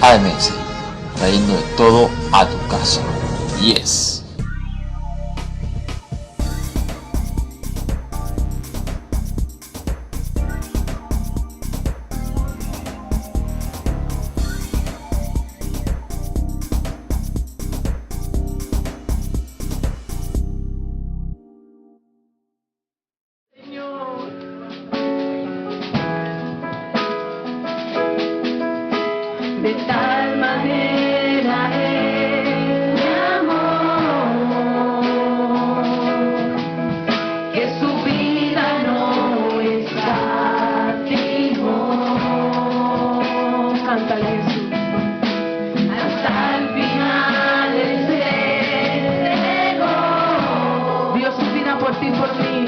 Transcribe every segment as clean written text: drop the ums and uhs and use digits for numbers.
AMS, trayendo de todo a tu casa. Yes. De tal manera es mi amor, que su vida no escatimó. Cántale, Jesús. Hasta el final Él se entregó. Dio su vida por ti y por mí.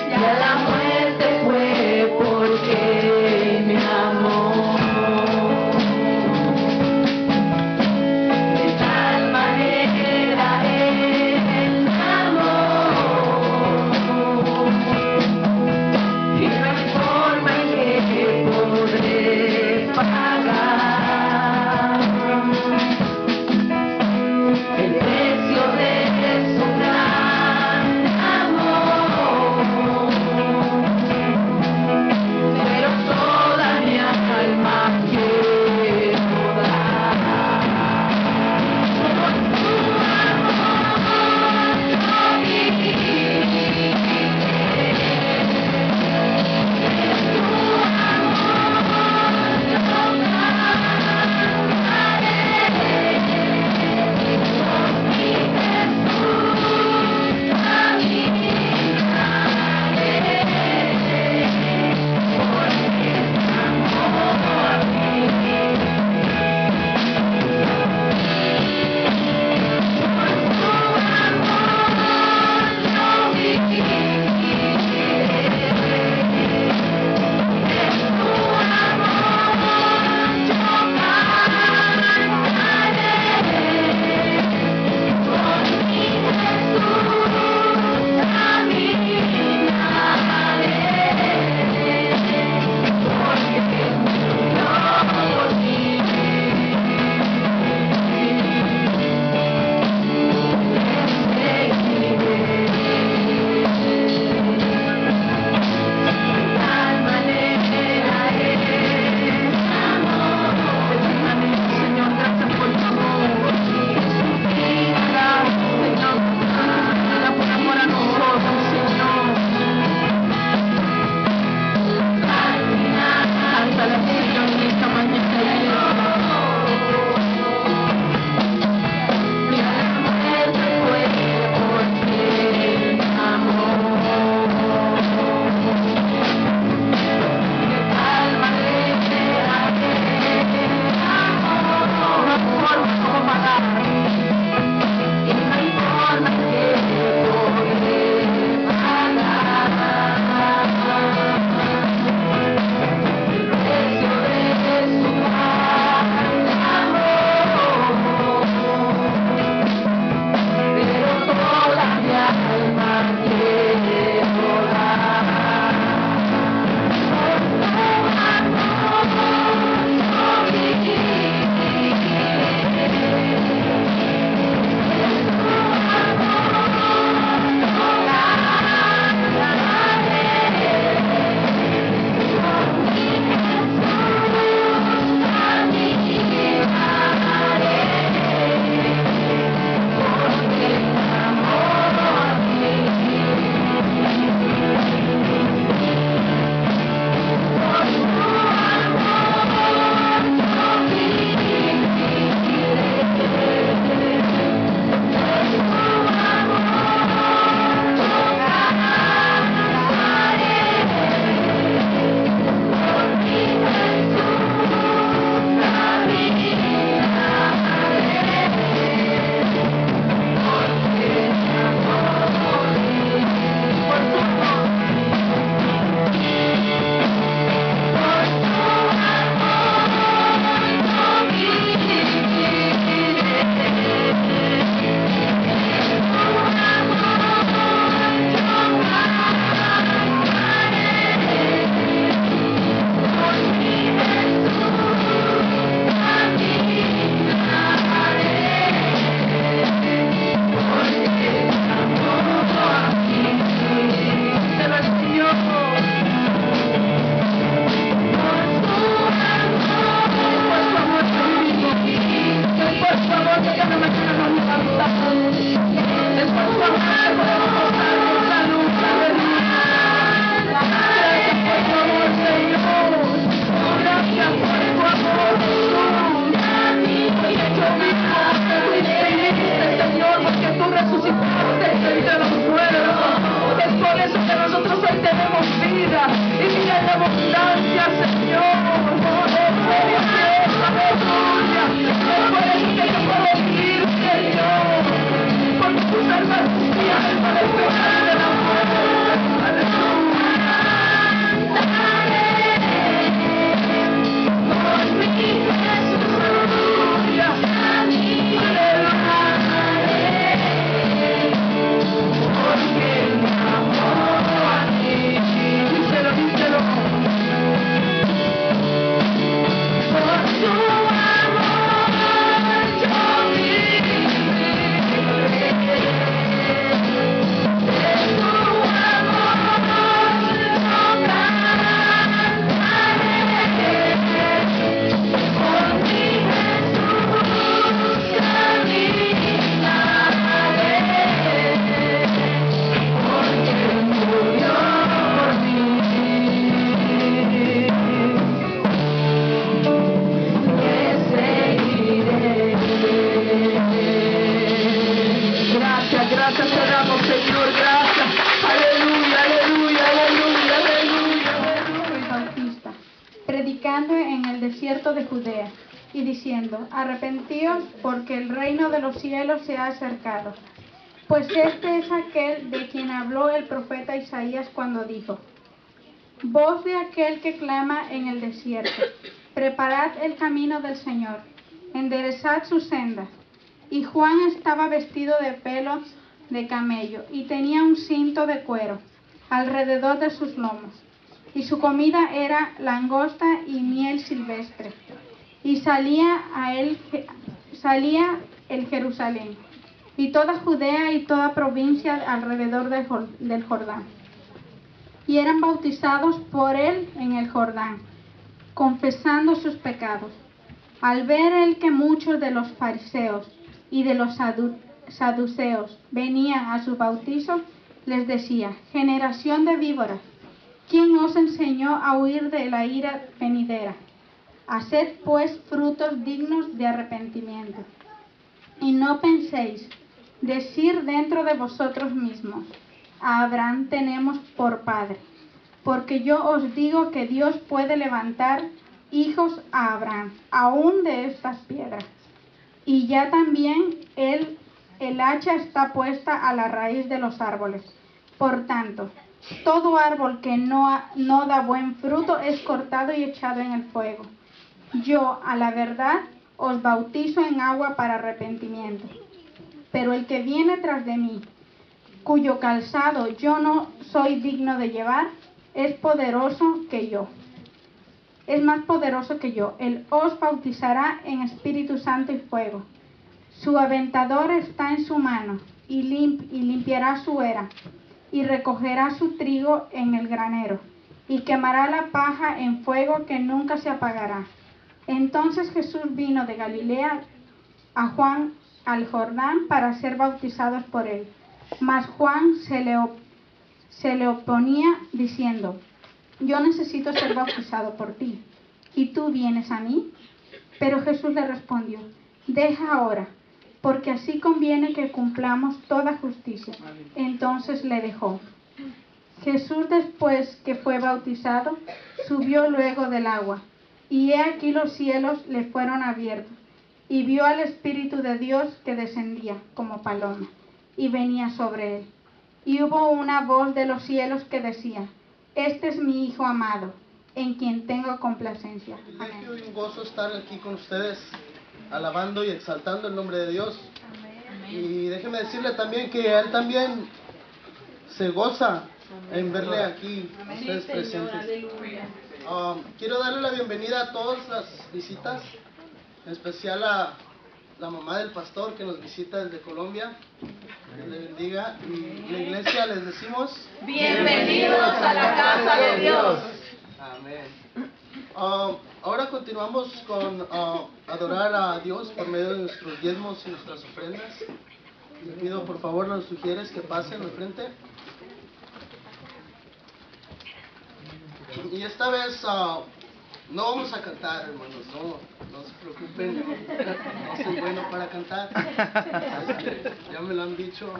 Y a la muerte fue porque me amó. desierto de Judea, y diciendo: arrepentíos, porque el reino de los cielos se ha acercado. Pues este es aquel de quien habló el profeta Isaías cuando dijo: voz de aquel que clama en el desierto, preparad el camino del Señor, enderezad sus sendas. Y Juan estaba vestido de pelos de camello y tenía un cinto de cuero alrededor de sus lomos, y su comida era langosta y miel silvestre. Y salía el Jerusalén y toda Judea y toda provincia alrededor del Jordán, y eran bautizados por él en el Jordán, confesando sus pecados. Al ver él que muchos de los fariseos y de los saduceos venían a su bautizo, les decía: generación de víboras, ¿quién os enseñó a huir de la ira venidera? Haced pues frutos dignos de arrepentimiento. Y no penséis decir dentro de vosotros mismos: a Abraham tenemos por padre, porque yo os digo que Dios puede levantar hijos a Abraham, aún de estas piedras. Y ya también el hacha está puesta a la raíz de los árboles. Por tanto, todo árbol que no da buen fruto es cortado y echado en el fuego. Yo, a la verdad, os bautizo en agua para arrepentimiento. Pero el que viene tras de mí, cuyo calzado yo no soy digno de llevar, es más poderoso que yo. Él os bautizará en Espíritu Santo y fuego. Su aventador está en su mano, y limpiará su era, y recogerá su trigo en el granero, y quemará la paja en fuego que nunca se apagará. Entonces Jesús vino de Galilea a Juan al Jordán para ser bautizados por él. Mas Juan se le oponía diciendo: yo necesito ser bautizado por ti, ¿y tú vienes a mí? Pero Jesús le respondió: deja ahora, porque así conviene que cumplamos toda justicia. Entonces le dejó. Jesús, después que fue bautizado, subió luego del agua, y he aquí los cielos le fueron abiertos, y vio al Espíritu de Dios que descendía como paloma y venía sobre él. Y hubo una voz de los cielos que decía: este es mi Hijo amado, en quien tengo complacencia. Amén. Es un gozo estar aquí con ustedes, alabando y exaltando el nombre de Dios. Amén. Y déjeme decirle también que Él también se goza en verle aquí, a ustedes presentes. Quiero darle la bienvenida a todas las visitas, en especial a la mamá del pastor que nos visita desde Colombia. Dios le bendiga. Y la iglesia les decimos: bienvenidos a la casa de Dios. Amén. Ahora continuamos con adorar a Dios por medio de nuestros diezmos y nuestras ofrendas. Les pido por favor a los sugieres que pasen al frente. Y esta vez no vamos a cantar, hermanos, no se preocupen, no soy bueno para cantar, ya me lo han dicho.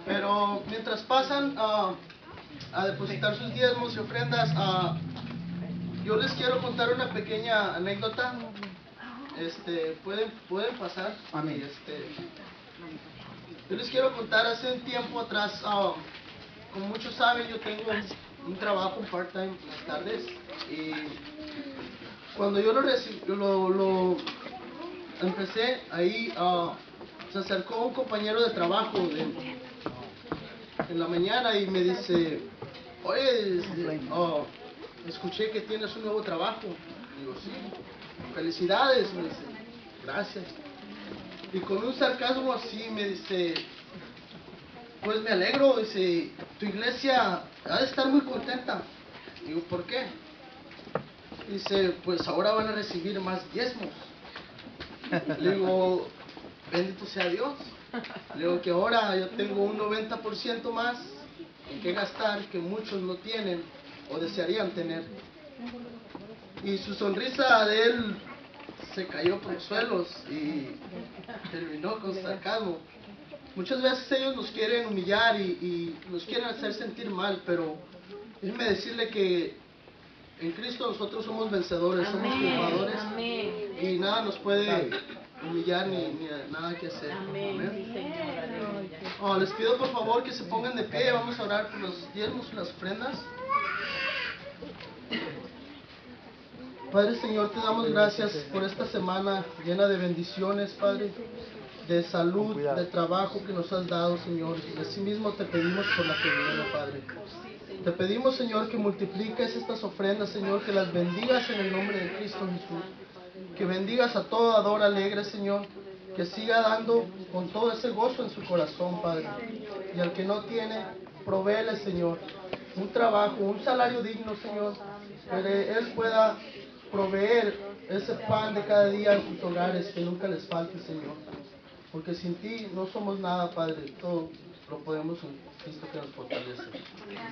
Pero mientras pasan a depositar sus diezmos y ofrendas, yo les quiero contar una pequeña anécdota. Pueden pasar. Amén. Yo les quiero contar, hace un tiempo atrás, como muchos saben, yo tengo un trabajo part-time en las tardes, y cuando yo lo empecé ahí, se acercó un compañero de trabajo en la mañana y me dice: oye, escuché que tienes un nuevo trabajo. Digo: sí, felicidades. Me dice: gracias. Y con un sarcasmo así me dice: pues me alegro, dice, tu iglesia ha de estar muy contenta. Digo: ¿por qué? Dice: pues ahora van a recibir más diezmos. Le digo: bendito sea Dios. Le digo que ahora yo tengo un 90% más en qué gastar que muchos no tienen o desearían tener. Y su sonrisa de él se cayó por los suelos y terminó con sarcasmo. Muchas veces ellos nos quieren humillar y nos quieren hacer sentir mal, pero déjeme decirle que En Cristo nosotros somos vencedores, somos Amén. triunfadores Amén. y nada nos puede humillar ni nada que hacer. Amén. Amén. Sí, Señor. Aleluya. Les pido por favor que se pongan de pie, vamos a orar por los diezmos y las ofrendas. Padre Señor, te damos gracias por esta semana llena de bendiciones, Padre, de salud, de trabajo que nos has dado, Señor. Y asimismo te pedimos por la que viene, Padre. Te pedimos, Señor, que multipliques estas ofrendas, Señor, que las bendigas en el nombre de Cristo Jesús. Que bendigas a todo dador alegre, Señor. Que siga dando con todo ese gozo en su corazón, Padre. Y al que no tiene, provéele, Señor, un trabajo, un salario digno, Señor. Que Él pueda proveer ese pan de cada día en sus hogares, que nunca les falte, Señor. Porque sin ti no somos nada, Padre. Todo lo podemos en Cristo que nos fortalece.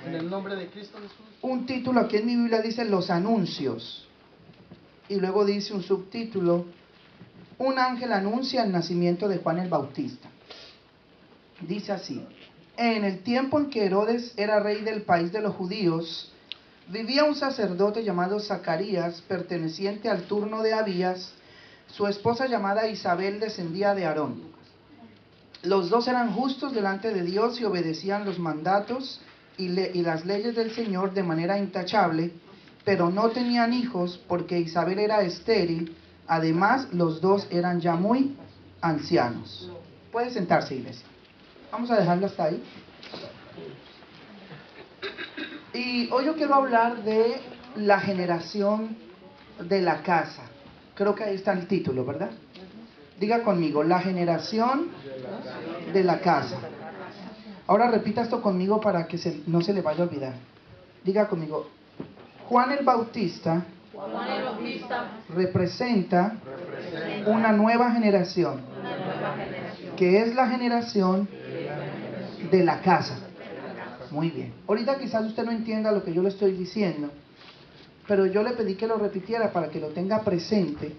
En el nombre de Cristo Jesús. Un título aquí en mi Biblia dice los anuncios. Y luego dice un subtítulo, un ángel anuncia el nacimiento de Juan el Bautista. Dice así: en el tiempo en que Herodes era rey del país de los judíos, vivía un sacerdote llamado Zacarías, perteneciente al turno de Abías. Su esposa llamada Isabel descendía de Aarón. Los dos eran justos delante de Dios y obedecían los mandatos y las leyes del Señor de manera intachable, pero no tenían hijos porque Isabel era estéril. Además, los dos eran ya muy ancianos. Puede sentarse, iglesia. Vamos a dejarlo hasta ahí. Y hoy yo quiero hablar de la generación de la casa. Creo que ahí está el título, ¿verdad? Diga conmigo, la generación de la casa. Ahora repita esto conmigo para que no se le vaya a olvidar. Diga conmigo, Juan el Bautista representa una nueva generación, que es la generación de la casa. Muy bien. Ahorita quizás usted no entienda lo que yo le estoy diciendo, pero yo le pedí que lo repitiera para que lo tenga presente,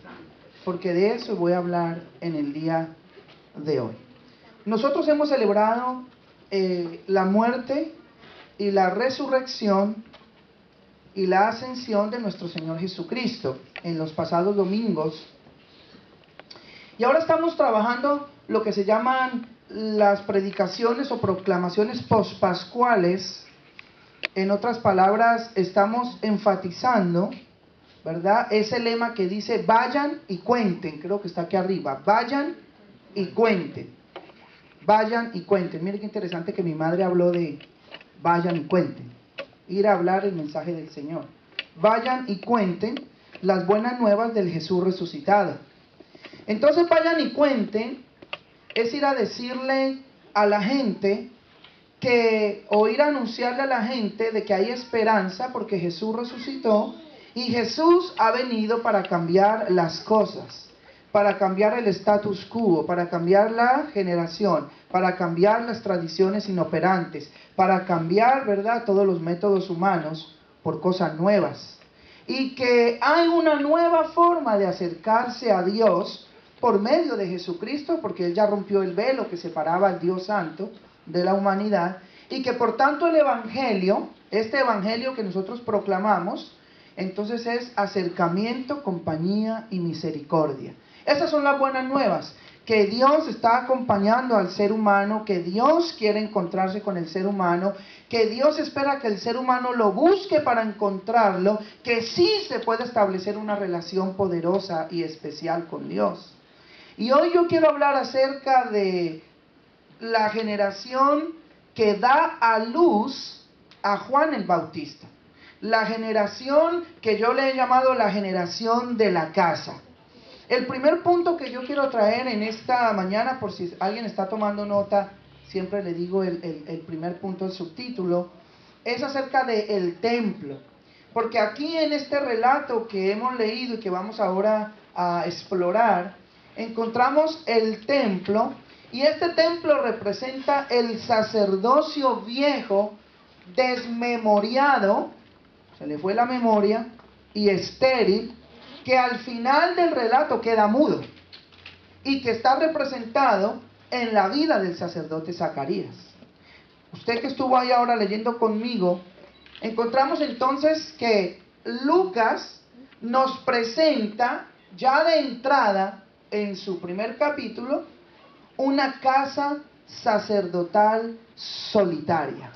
porque de eso voy a hablar en el día de hoy. Nosotros hemos celebrado la muerte y la resurrección y la ascensión de nuestro Señor Jesucristo en los pasados domingos. Y ahora estamos trabajando lo que se llaman las predicaciones o proclamaciones pospascuales. En otras palabras, estamos enfatizando, ¿verdad?, ese lema que dice vayan y cuenten. Creo que está aquí arriba, vayan y cuenten. Vayan y cuenten. Mire qué interesante que mi madre habló de vayan y cuenten. Ir a hablar el mensaje del Señor. Vayan y cuenten las buenas nuevas del Jesús resucitado. Entonces vayan y cuenten es ir a decirle a la gente o ir a anunciarle a la gente de que hay esperanza porque Jesús resucitó y Jesús ha venido para cambiar las cosas, para cambiar el status quo, para cambiar la generación, para cambiar las tradiciones inoperantes, para cambiar, ¿verdad?, todos los métodos humanos por cosas nuevas. Y que hay una nueva forma de acercarse a Dios por medio de Jesucristo, porque Él ya rompió el velo que separaba al Dios Santo de la humanidad, y que por tanto el Evangelio, este Evangelio que nosotros proclamamos, entonces es acercamiento, compañía y misericordia. Esas son las buenas nuevas, que Dios está acompañando al ser humano, que Dios quiere encontrarse con el ser humano, que Dios espera que el ser humano lo busque para encontrarlo, que sí se puede establecer una relación poderosa y especial con Dios. Y hoy yo quiero hablar acerca de la generación que da a luz a Juan el Bautista. La generación que yo le he llamado la generación de la casa. El primer punto que yo quiero traer en esta mañana, por si alguien está tomando nota, siempre le digo el primer punto, el subtítulo, es acerca del templo. Porque aquí en este relato que hemos leído y que vamos ahora a explorar, encontramos el templo, y este templo representa el sacerdocio viejo, desmemoriado, se le fue la memoria, y estéril, que al final del relato queda mudo, y que está representado en la vida del sacerdote Zacarías. Usted que estuvo ahí ahora leyendo conmigo, encontramos entonces que Lucas nos presenta ya de entrada en su primer capítulo una casa sacerdotal solitaria.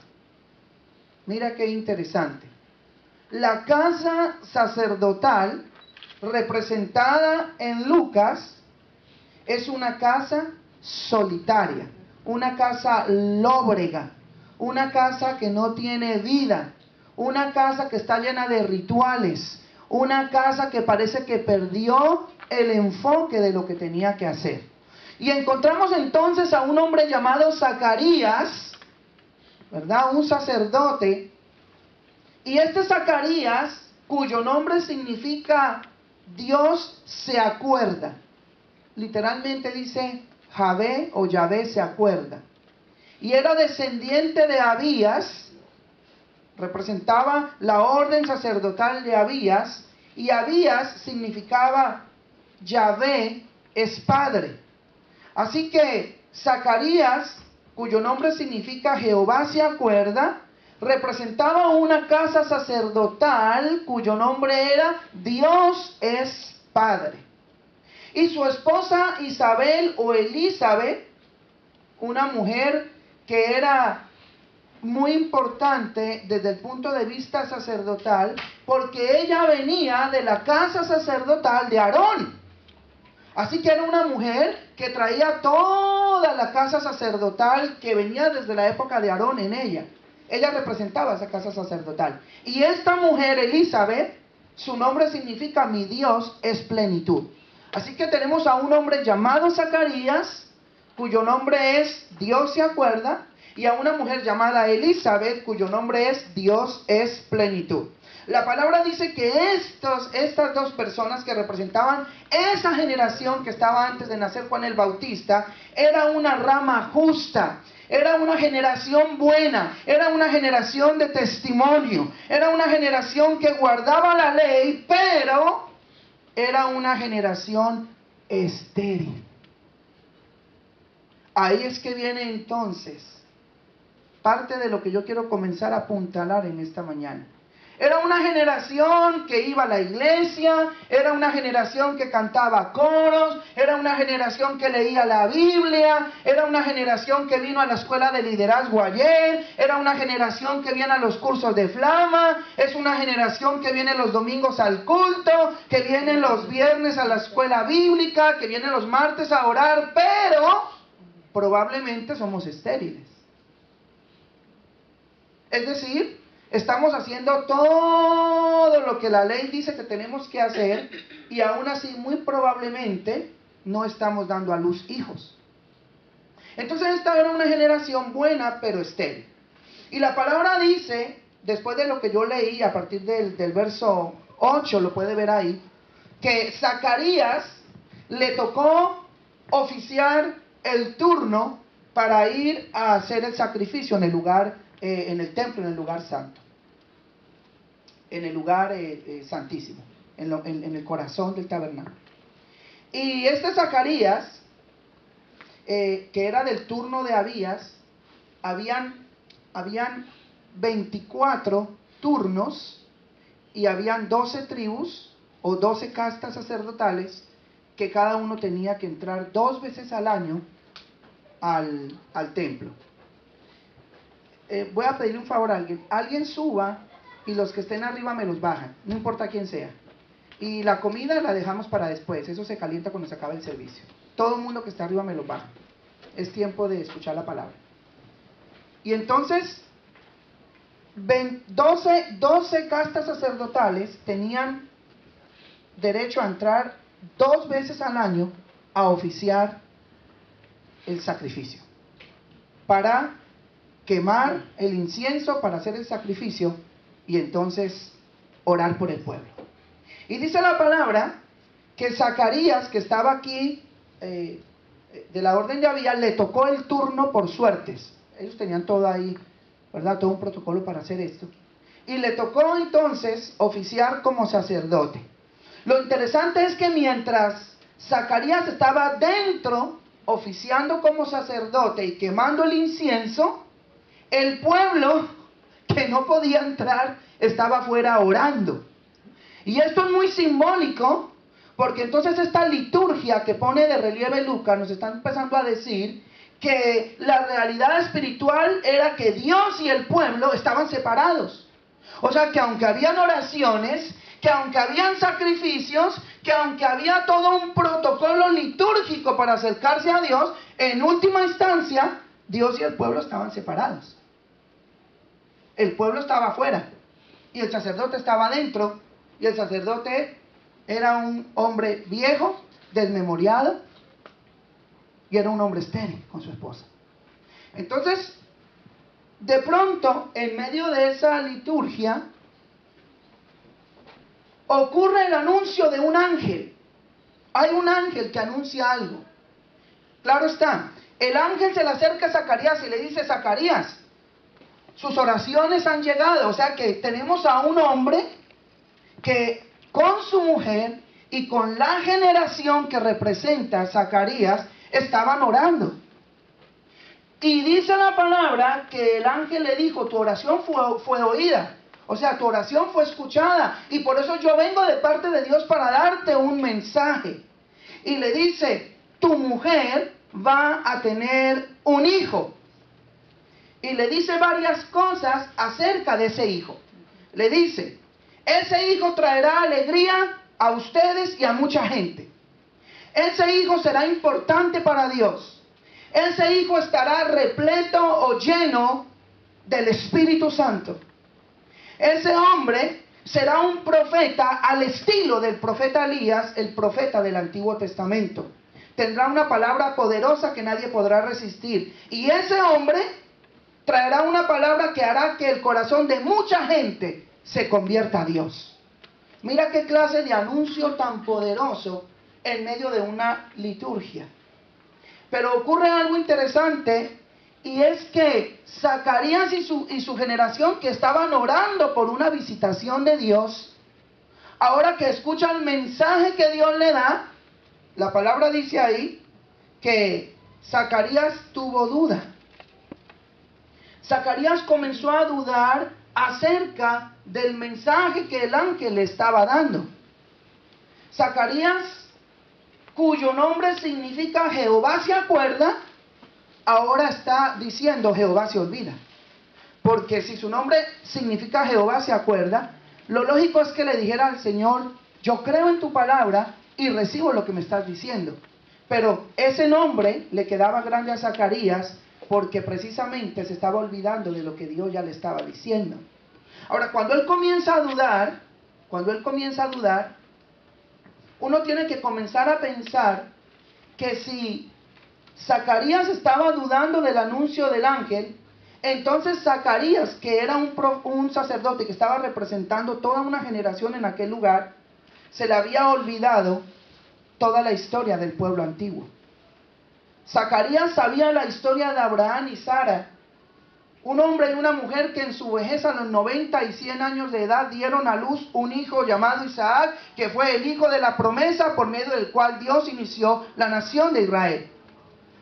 Mira qué interesante. La casa sacerdotal representada en Lucas es una casa solitaria, una casa lóbrega, una casa que no tiene vida, una casa que está llena de rituales, una casa que parece que perdió el enfoque de lo que tenía que hacer. Y encontramos entonces a un hombre llamado Zacarías, ¿verdad? Un sacerdote. Y este Zacarías, cuyo nombre significa Dios se acuerda. Literalmente dice Javé o Yahvé se acuerda. Y era descendiente de Abías, representaba la orden sacerdotal de Abías, y Abías significaba Yahvé es padre. Así que Zacarías, cuyo nombre significa Jehová se acuerda, representaba una casa sacerdotal cuyo nombre era Dios es padre. Y su esposa Isabel o Elizabeth, una mujer que era muy importante desde el punto de vista sacerdotal, porque ella venía de la casa sacerdotal de Aarón. Así que era una mujer que traía toda la casa sacerdotal que venía desde la época de Aarón en ella. Ella representaba esa casa sacerdotal. Y esta mujer, Elizabeth, su nombre significa mi Dios es plenitud. Así que tenemos a un hombre llamado Zacarías, cuyo nombre es Dios se acuerda, y a una mujer llamada Elizabeth, cuyo nombre es Dios es plenitud. La palabra dice que estas dos personas que representaban esa generación que estaba antes de nacer Juan el Bautista, era una rama justa, era una generación buena, era una generación de testimonio, era una generación que guardaba la ley, pero era una generación estéril. Ahí es que viene entonces parte de lo que yo quiero comenzar a apuntalar en esta mañana. Era una generación que iba a la iglesia, era una generación que cantaba coros, era una generación que leía la Biblia, era una generación que vino a la escuela de liderazgo ayer, era una generación que viene a los cursos de Flama, es una generación que viene los domingos al culto, que viene los viernes a la escuela bíblica, que viene los martes a orar, pero probablemente somos estériles. Es decir, estamos haciendo todo lo que la ley dice que tenemos que hacer y aún así muy probablemente no estamos dando a luz hijos. Entonces esta era una generación buena pero estéril. Y la palabra dice, después de lo que yo leí a partir del verso 8, lo puede ver ahí, que Zacarías le tocó oficiar el turno para ir a hacer el sacrificio en el lugar en el templo, en el lugar santo, en el lugar santísimo, en el corazón del tabernáculo. Y este Zacarías, que era del turno de Abías, habían 24 turnos y habían 12 tribus o 12 castas sacerdotales que cada uno tenía que entrar 2 veces al año al templo. Voy a pedirle un favor a alguien. Alguien suba y los que estén arriba me los bajan, no importa quién sea. Y la comida la dejamos para después, eso se calienta cuando se acabe el servicio. Todo el mundo que está arriba me los baja. Es tiempo de escuchar la palabra. Y entonces, 12 castas sacerdotales tenían derecho a entrar 2 veces al año a oficiar el sacrificio. Para quemar el incienso, para hacer el sacrificio y entonces orar por el pueblo. Y dice la palabra que Zacarías, que estaba aquí de la orden de Abías, le tocó el turno por suertes. Ellos tenían todo ahí, ¿verdad? Todo un protocolo para hacer esto. Y le tocó entonces oficiar como sacerdote. Lo interesante es que mientras Zacarías estaba dentro oficiando como sacerdote y quemando el incienso, el pueblo que no podía entrar estaba afuera orando. Y esto es muy simbólico, porque entonces esta liturgia que pone de relieve Lucas nos está empezando a decir que la realidad espiritual era que Dios y el pueblo estaban separados. O sea que aunque habían oraciones, que aunque habían sacrificios, que aunque había todo un protocolo litúrgico para acercarse a Dios, en última instancia, Dios y el pueblo estaban separados. El pueblo estaba afuera y el sacerdote estaba adentro, y el sacerdote era un hombre viejo, desmemoriado, y era un hombre estéril con su esposa. Entonces, de pronto, en medio de esa liturgia, ocurre el anuncio de un ángel. Hay un ángel que anuncia algo. Claro está, el ángel se le acerca a Zacarías y le dice: Zacarías, sus oraciones han llegado. O sea que tenemos a un hombre que con su mujer y con la generación que representa Zacarías estaban orando. Y dice la palabra que el ángel le dijo: tu oración fue oída. O sea, tu oración fue escuchada, y por eso yo vengo de parte de Dios para darte un mensaje. Y le dice: tu mujer va a tener un hijo. Y le dice varias cosas acerca de ese hijo. Le dice: ese hijo traerá alegría a ustedes y a mucha gente. Ese hijo será importante para Dios. Ese hijo estará repleto o lleno del Espíritu Santo. Ese hombre será un profeta al estilo del profeta Elías, el profeta del Antiguo Testamento. Tendrá una palabra poderosa que nadie podrá resistir. Y ese hombre traerá una palabra que hará que el corazón de mucha gente se convierta a Dios. Mira qué clase de anuncio tan poderoso en medio de una liturgia. Pero ocurre algo interesante, y es que Zacarías y su generación, que estaban orando por una visitación de Dios, ahora que escuchan el mensaje que Dios le da, la palabra dice ahí que Zacarías tuvo duda. Zacarías comenzó a dudar acerca del mensaje que el ángel le estaba dando. Zacarías, cuyo nombre significa Jehová se acuerda, ahora está diciendo Jehová se olvida. Porque si su nombre significa Jehová se acuerda, lo lógico es que le dijera al Señor: yo creo en tu palabra y recibo lo que me estás diciendo. Pero ese nombre le quedaba grande a Zacarías, porque precisamente se estaba olvidando de lo que Dios ya le estaba diciendo. Ahora, cuando él comienza a dudar, uno tiene que comenzar a pensar que si Zacarías estaba dudando del anuncio del ángel, entonces Zacarías, que era un sacerdote que estaba representando toda una generación en aquel lugar, se le había olvidado toda la historia del pueblo antiguo. Zacarías sabía la historia de Abraham y Sara, un hombre y una mujer que en su vejez, a los 90 y 100 años de edad, dieron a luz un hijo llamado Isaac, que fue el hijo de la promesa por medio del cual Dios inició la nación de Israel.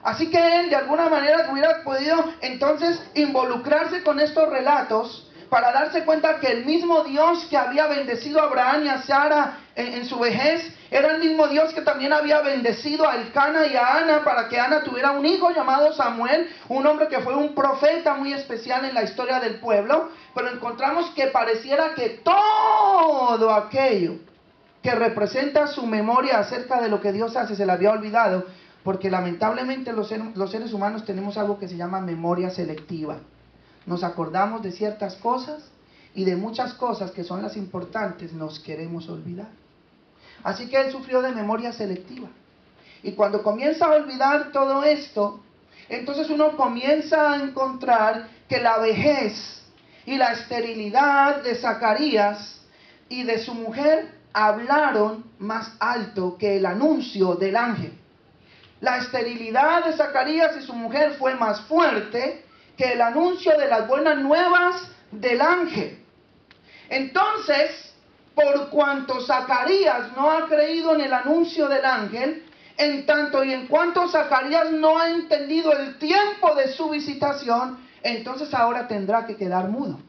Así que él de alguna manera hubiera podido entonces involucrarse con estos relatos para darse cuenta que el mismo Dios que había bendecido a Abraham y a Sara en su vejez, era el mismo Dios que también había bendecido a Elcana y a Ana para que Ana tuviera un hijo llamado Samuel, un hombre que fue un profeta muy especial en la historia del pueblo. Pero encontramos que pareciera que todo aquello que representa su memoria acerca de lo que Dios hace se le había olvidado, porque lamentablemente los seres humanos tenemos algo que se llama memoria selectiva. Nos acordamos de ciertas cosas y de muchas cosas que son las importantes nos queremos olvidar. Así que él sufrió de memoria selectiva. Y cuando comienza a olvidar todo esto, entonces uno comienza a encontrar que la vejez y la esterilidad de Zacarías y de su mujer hablaron más alto que el anuncio del ángel. La esterilidad de Zacarías y su mujer fue más fuerte que el anuncio de las buenas nuevas del ángel. Entonces, por cuanto Zacarías no ha creído en el anuncio del ángel, en tanto y en cuanto Zacarías no ha entendido el tiempo de su visitación, entonces ahora tendrá que quedar mudo.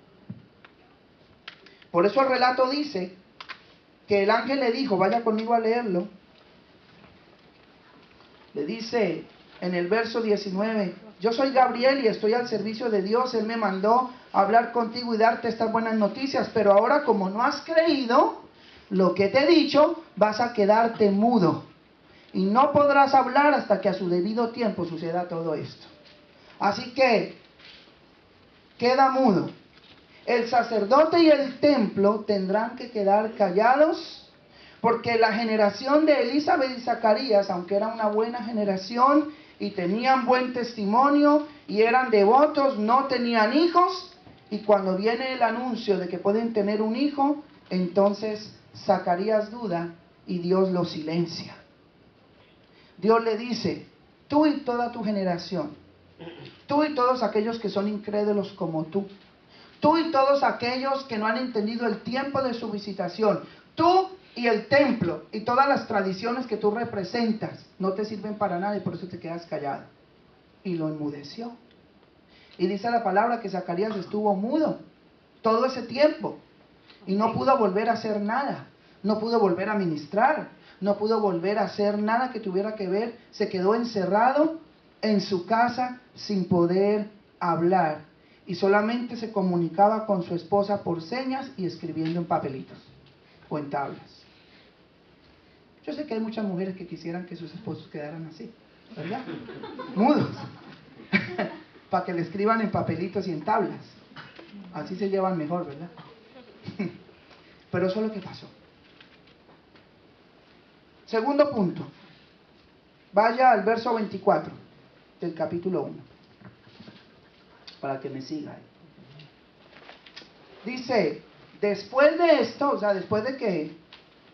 Por eso el relato dice que el ángel le dijo, vaya conmigo a leerlo, le dice en el verso 19, yo soy Gabriel y estoy al servicio de Dios, Él me mandó a hablar contigo y darte estas buenas noticias, pero ahora como no has creído lo que te he dicho, vas a quedarte mudo y no podrás hablar hasta que a su debido tiempo suceda todo esto. Así que queda mudo. El sacerdote y el templo tendrán que quedar callados, porque la generación de Elizabeth y Zacarías, aunque era una buena generación y tenían buen testimonio y eran devotos, no tenían hijos, y cuando viene el anuncio de que pueden tener un hijo, entonces Zacarías duda y Dios lo silencia. Dios le dice, tú y toda tu generación, tú y todos aquellos que son incrédulos como tú y todos aquellos que no han entendido el tiempo de su visitación, tú y el templo y todas las tradiciones que tú representas no te sirven para nada y por eso te quedas callado. Y lo enmudeció. Y dice la palabra que Zacarías estuvo mudo todo ese tiempo y no pudo volver a hacer nada, no pudo volver a ministrar, no pudo volver a hacer nada que tuviera que ver, se quedó encerrado en su casa sin poder hablar y solamente se comunicaba con su esposa por señas y escribiendo en papelitos o en tablas. Yo sé que hay muchas mujeres que quisieran que sus esposos quedaran así, ¿verdad? Mudos, para que le escriban en papelitos y en tablas. Así se llevan mejor, ¿verdad? Pero eso es lo que pasó. Segundo punto. Vaya al verso 24 del capítulo 1, para que me siga. Dice, después de esto, o sea, después de que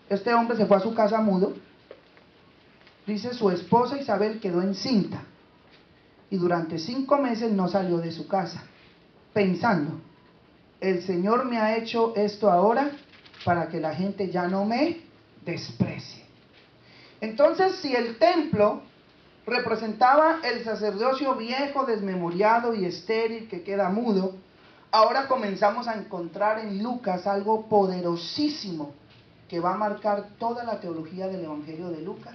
este hombre se fue a su casa mudo, dice, su esposa Isabel quedó encinta y durante 5 meses no salió de su casa, pensando, el Señor me ha hecho esto ahora para que la gente ya no me desprecie. Entonces, si el templo representaba el sacerdocio viejo, desmemoriado y estéril que queda mudo, ahora comenzamos a encontrar en Lucas algo poderosísimo que va a marcar toda la teología del Evangelio de Lucas.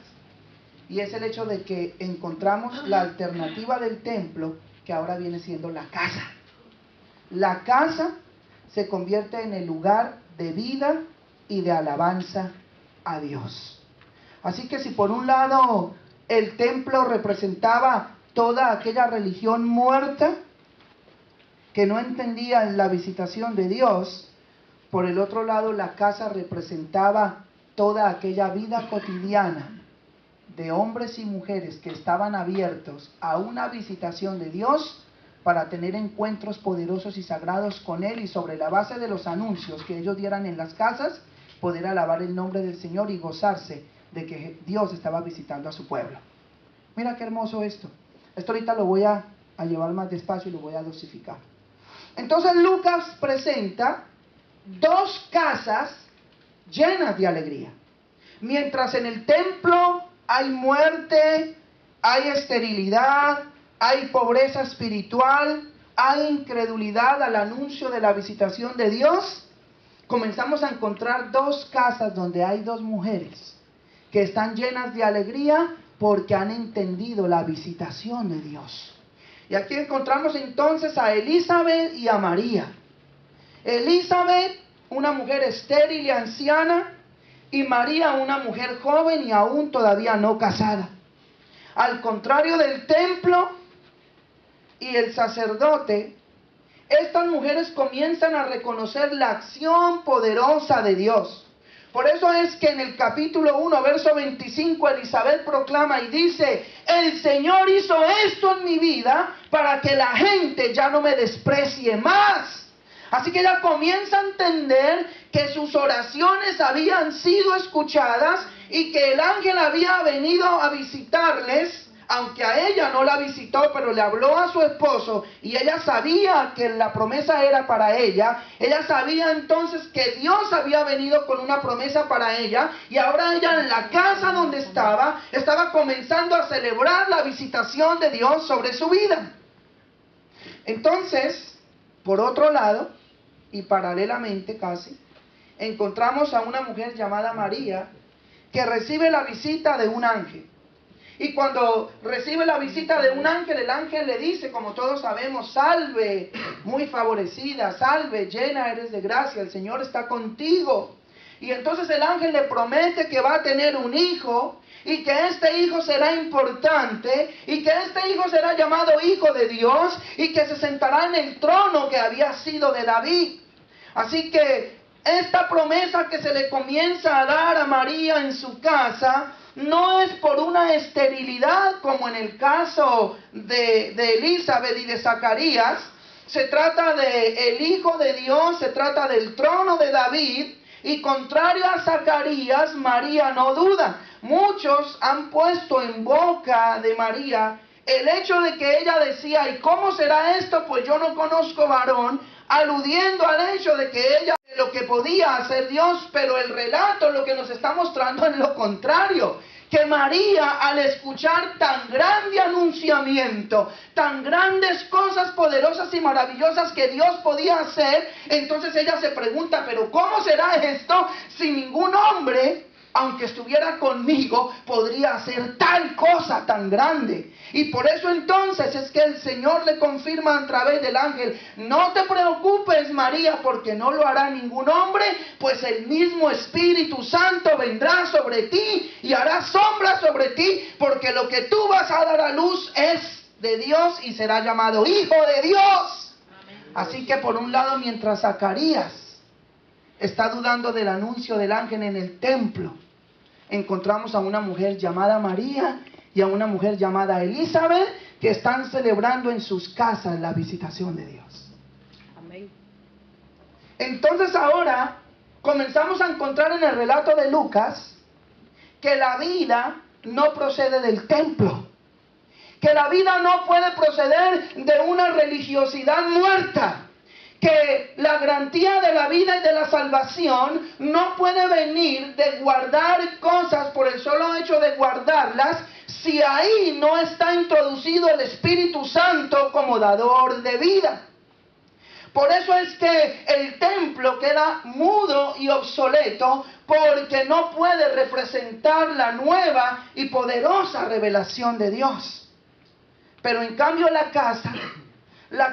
Y es el hecho de que encontramos la alternativa del templo, que ahora viene siendo la casa. La casa se convierte en el lugar de vida y de alabanza a Dios. Así que si por un lado el templo representaba toda aquella religión muerta que no entendía la visitación de Dios, por el otro lado la casa representaba toda aquella vida cotidiana de hombres y mujeres que estaban abiertos a una visitación de Dios para tener encuentros poderosos y sagrados con Él, y sobre la base de los anuncios que ellos dieran en las casas, poder alabar el nombre del Señor y gozarse de que Dios estaba visitando a su pueblo. Mira qué hermoso esto. Esto ahorita lo voy a llevar más despacio y lo voy a dosificar. Entonces Lucas presenta 2 casas llenas de alegría. Mientras en el templo hay muerte, hay esterilidad, hay pobreza espiritual, hay incredulidad al anuncio de la visitación de Dios, comenzamos a encontrar 2 casas donde hay 2 mujeres que están llenas de alegría porque han entendido la visitación de Dios. Y aquí encontramos entonces a Elizabeth y a María. Elizabeth, una mujer estéril y anciana, y María, una mujer joven y aún todavía no casada. Al contrario del templo y el sacerdote, estas mujeres comienzan a reconocer la acción poderosa de Dios. Por eso es que en el capítulo 1, verso 25, Elizabeth proclama y dice, el Señor hizo esto en mi vida para que la gente ya no me desprecie más. Así que ella comienza a entender que sus oraciones habían sido escuchadas y que el ángel había venido a visitarles, aunque a ella no la visitó, pero le habló a su esposo y ella sabía que la promesa era para ella. Ella sabía entonces que Dios había venido con una promesa para ella, y ahora ella en la casa donde estaba comenzando a celebrar la visitación de Dios sobre su vida. Entonces, por otro lado, y paralelamente casi, encontramos a una mujer llamada María que recibe la visita de un ángel. Y cuando recibe la visita de un ángel, el ángel le dice, como todos sabemos, salve, muy favorecida, salve, llena eres de gracia, el Señor está contigo. Y entonces el ángel le promete que va a tener un hijo, y que este hijo será importante, y que este hijo será llamado Hijo de Dios, y que se sentará en el trono que había sido de David. Así que esta promesa que se le comienza a dar a María en su casa, no es por una esterilidad como en el caso de Elizabeth y de Zacarías. Se trata de el Hijo de Dios, se trata del trono de David, y contrario a Zacarías, María no duda. Muchos han puesto en boca de María el hecho de que ella decía, ¿y cómo será esto? Pues yo no conozco varón, aludiendo al hecho de que ella lo que podía hacer Dios, pero el relato lo que nos está mostrando es lo contrario, que María, al escuchar tan grande anunciamiento, tan grandes cosas poderosas y maravillosas que Dios podía hacer, entonces ella se pregunta, pero ¿cómo será esto si ningún hombre, aunque estuviera conmigo, podría hacer tal cosa tan grande? Y por eso entonces es que el Señor le confirma a través del ángel, no te preocupes María, porque no lo hará ningún hombre, pues el mismo Espíritu Santo vendrá sobre ti y hará sombra sobre ti, porque lo que tú vas a dar a luz es de Dios y será llamado Hijo de Dios. Así que por un lado, mientras Zacarías está dudando del anuncio del ángel en el templo, encontramos a una mujer llamada María y a una mujer llamada Elizabeth que están celebrando en sus casas la visitación de Dios. Amén. Entonces ahora comenzamos a encontrar en el relato de Lucas que la vida no procede del templo, que la vida no puede proceder de una religiosidad muerta, que la garantía de la vida y de la salvación no puede venir de guardar cosas por el solo hecho de guardarlas, si ahí no está introducido el Espíritu Santo como dador de vida. Por eso es que el templo queda mudo y obsoleto, porque no puede representar la nueva y poderosa revelación de Dios. Pero en cambio la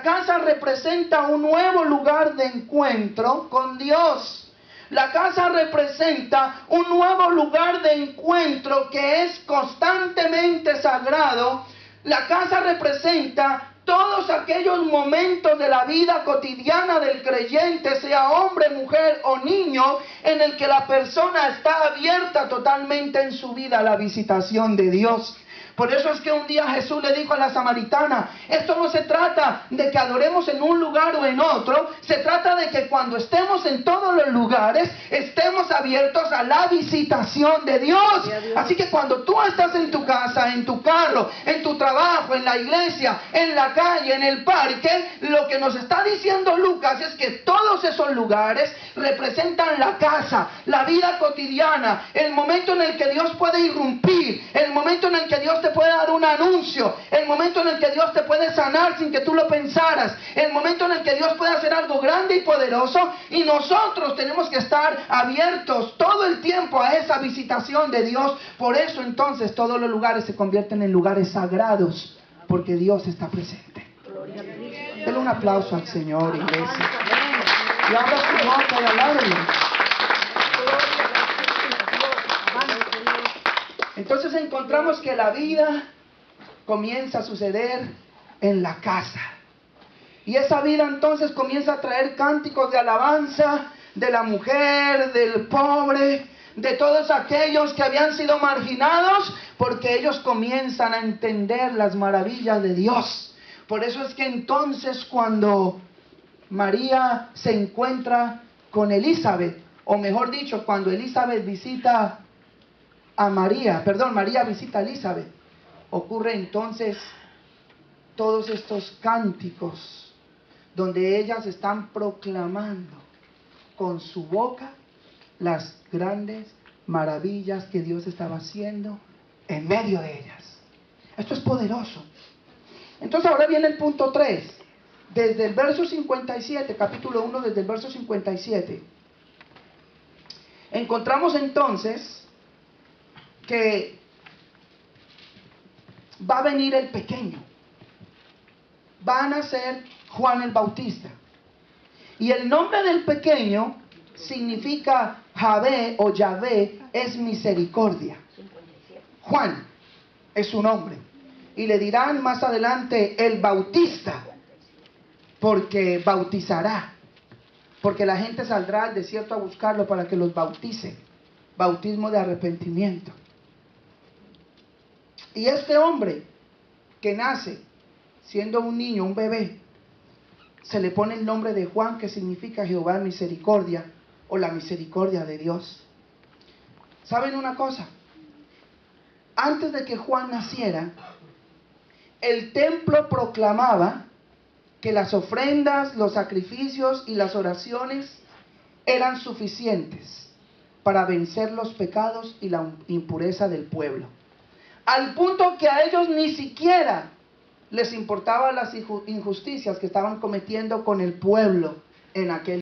casa representa un nuevo lugar de encuentro con Dios. La casa representa un nuevo lugar de encuentro que es constantemente sagrado. La casa representa todos aquellos momentos de la vida cotidiana del creyente, sea hombre, mujer o niño, en el que la persona está abierta totalmente en su vida a la visitación de Dios. Por eso es que un día Jesús le dijo a la samaritana, esto no se trata de que adoremos en un lugar o en otro, se trata de que cuando estemos en todos los lugares, estemos abiertos a la visitación de Dios. Así que cuando tú estás en tu casa, en tu carro, en tu trabajo, en la iglesia, en la calle, en el parque, lo que nos está diciendo Lucas es que todos esos lugares representan la casa, la vida cotidiana, el momento en el que Dios puede irrumpir, el momento en el que Dios te puede dar un anuncio, el momento en el que Dios te puede sanar sin que tú lo pensaras, el momento en el que Dios puede hacer algo grande y poderoso, y nosotros tenemos que estar abiertos todo el tiempo a esa visitación de Dios. Por eso entonces todos los lugares se convierten en lugares sagrados, porque Dios está presente. Denle un aplauso al Señor, iglesia, y abra su boca y alábele. Entonces encontramos que la vida comienza a suceder en la casa. Y esa vida entonces comienza a traer cánticos de alabanza de la mujer, del pobre, de todos aquellos que habían sido marginados, porque ellos comienzan a entender las maravillas de Dios. Por eso es que entonces cuando María se encuentra con Elizabeth, o mejor dicho, cuando Elizabeth visita a María visita a Elizabeth, ocurre entonces todos estos cánticos donde ellas están proclamando con su boca las grandes maravillas que Dios estaba haciendo en medio de ellas. Esto es poderoso. Entonces ahora viene el punto 3. Desde el verso 57, capítulo 1, desde el verso 57. Encontramos entonces que va a venir el pequeño. Va a nacer Juan el Bautista. Y el nombre del pequeño significa Javé o Yahvé, es misericordia. Juan es su nombre. Y le dirán más adelante el Bautista, porque bautizará. Porque la gente saldrá al desierto a buscarlo para que los bautice. Bautismo de arrepentimiento. Y este hombre que nace siendo un niño, un bebé, se le pone el nombre de Juan, que significa Jehová misericordia, o la misericordia de Dios. ¿Saben una cosa? Antes de que Juan naciera, el templo proclamaba que las ofrendas, los sacrificios y las oraciones eran suficientes para vencer los pecados y la impureza del pueblo. Al punto que a ellos ni siquiera les importaban las injusticias que estaban cometiendo con el pueblo en aquel